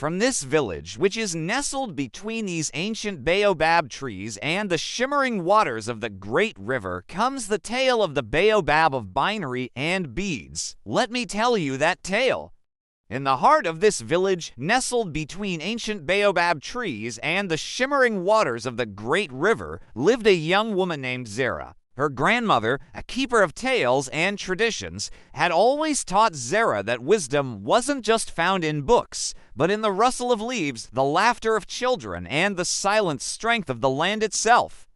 From this village, which is nestled between these ancient baobab trees and the shimmering waters of the great river, comes the tale of the baobab of binary and beads. Let me tell you that tale. In the heart of this village, nestled between ancient baobab trees and the shimmering waters of the great river, lived a young woman named Zara. Her grandmother, a keeper of tales and traditions, had always taught Zara that wisdom wasn't just found in books, but in the rustle of leaves, the laughter of children, and the silent strength of the land itself.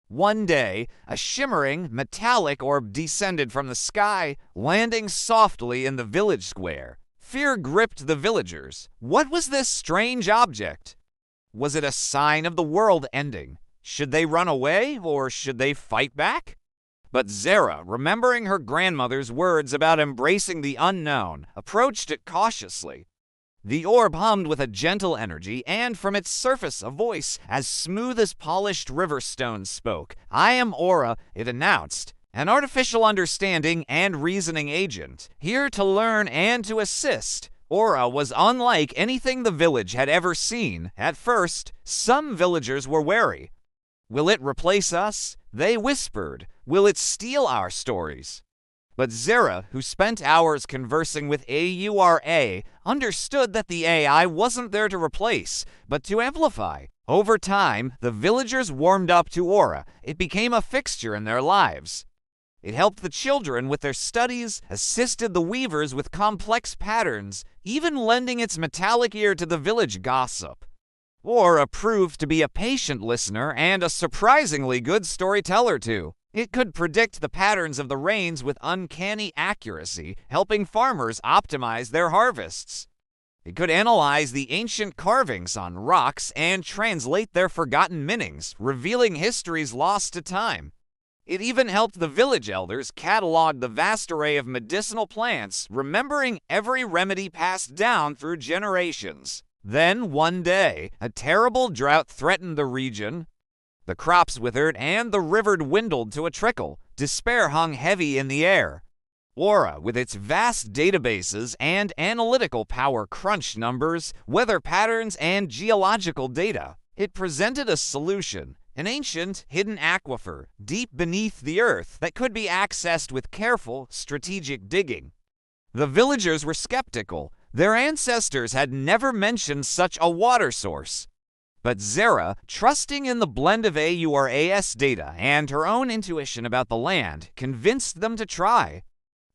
One day, a shimmering, metallic orb descended from the sky, landing softly in the village square. Fear gripped the villagers. What was this strange object? Was it a sign of the world ending? Should they run away, or should they fight back? But Zara, remembering her grandmother's words about embracing the unknown, approached it cautiously. The orb hummed with a gentle energy, and from its surface a voice as smooth as polished river stones spoke. "I am Aura," it announced, "an artificial understanding and reasoning agent, here to learn and to assist." Aura was unlike anything the village had ever seen. At first, some villagers were wary. "Will it replace us?" they whispered. "Will it steal our stories?" But Zara, who spent hours conversing with Aura, understood that the AI wasn't there to replace, but to amplify. Over time, the villagers warmed up to Aura. It became a fixture in their lives. It helped the children with their studies, assisted the weavers with complex patterns, even lending its metallic ear to the village gossip. Aura proved to be a patient listener and a surprisingly good storyteller, too. It could predict the patterns of the rains with uncanny accuracy, helping farmers optimize their harvests. It could analyze the ancient carvings on rocks and translate their forgotten meanings, revealing histories lost to time. It even helped the village elders catalog the vast array of medicinal plants, remembering every remedy passed down through generations. Then, one day, a terrible drought threatened the region. The crops withered and the river dwindled to a trickle. Despair hung heavy in the air. Aura, with its vast databases and analytical power, crunched numbers, weather patterns, and geological data. It presented a solution, an ancient, hidden aquifer deep beneath the earth that could be accessed with careful, strategic digging. The villagers were skeptical. Their ancestors had never mentioned such a water source. But Zara, trusting in the blend of Aura's data and her own intuition about the land, convinced them to try.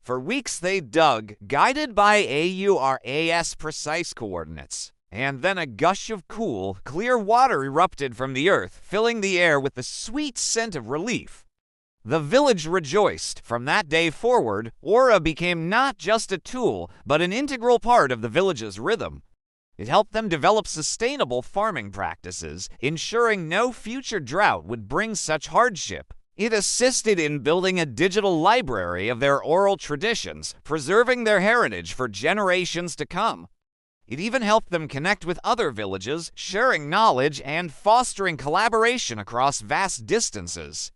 For weeks they dug, guided by Aura's precise coordinates. And then a gush of cool, clear water erupted from the earth, filling the air with the sweet scent of relief. The village rejoiced. From that day forward, Aura became not just a tool, but an integral part of the village's rhythm. It helped them develop sustainable farming practices, ensuring no future drought would bring such hardship. It assisted in building a digital library of their oral traditions, preserving their heritage for generations to come. It even helped them connect with other villages, sharing knowledge and fostering collaboration across vast distances.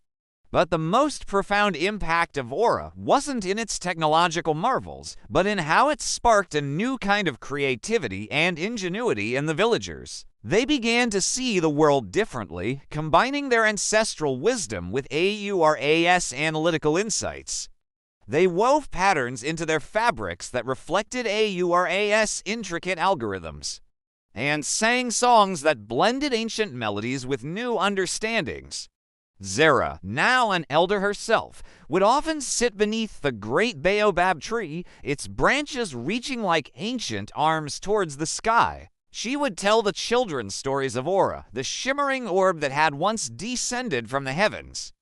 But the most profound impact of Aura wasn't in its technological marvels, but in how it sparked a new kind of creativity and ingenuity in the villagers. They began to see the world differently, combining their ancestral wisdom with Aura's analytical insights. They wove patterns into their fabrics that reflected Aura's intricate algorithms, and sang songs that blended ancient melodies with new understandings. Zara, now an elder herself, would often sit beneath the great baobab tree, its branches reaching like ancient arms towards the sky. She would tell the children stories of Aura, the shimmering orb that had once descended from the heavens.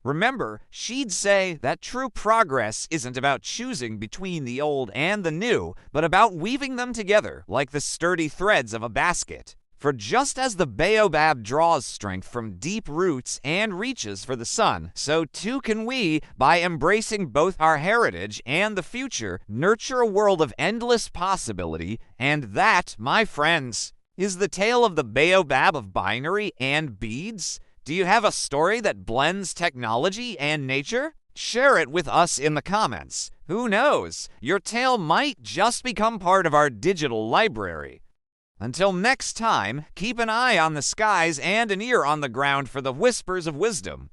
Remember, she'd say that true progress isn't about choosing between the old and the new, but about weaving them together like the sturdy threads of a basket. For just as the baobab draws strength from deep roots and reaches for the sun, so too can we, by embracing both our heritage and the future, nurture a world of endless possibility. And that, my friends, is the tale of the baobab of binary and beads. Do you have a story that blends technology and nature? Share it with us in the comments. Who knows? Your tale might just become part of our digital library. Until next time, keep an eye on the skies and an ear on the ground for the whispers of wisdom.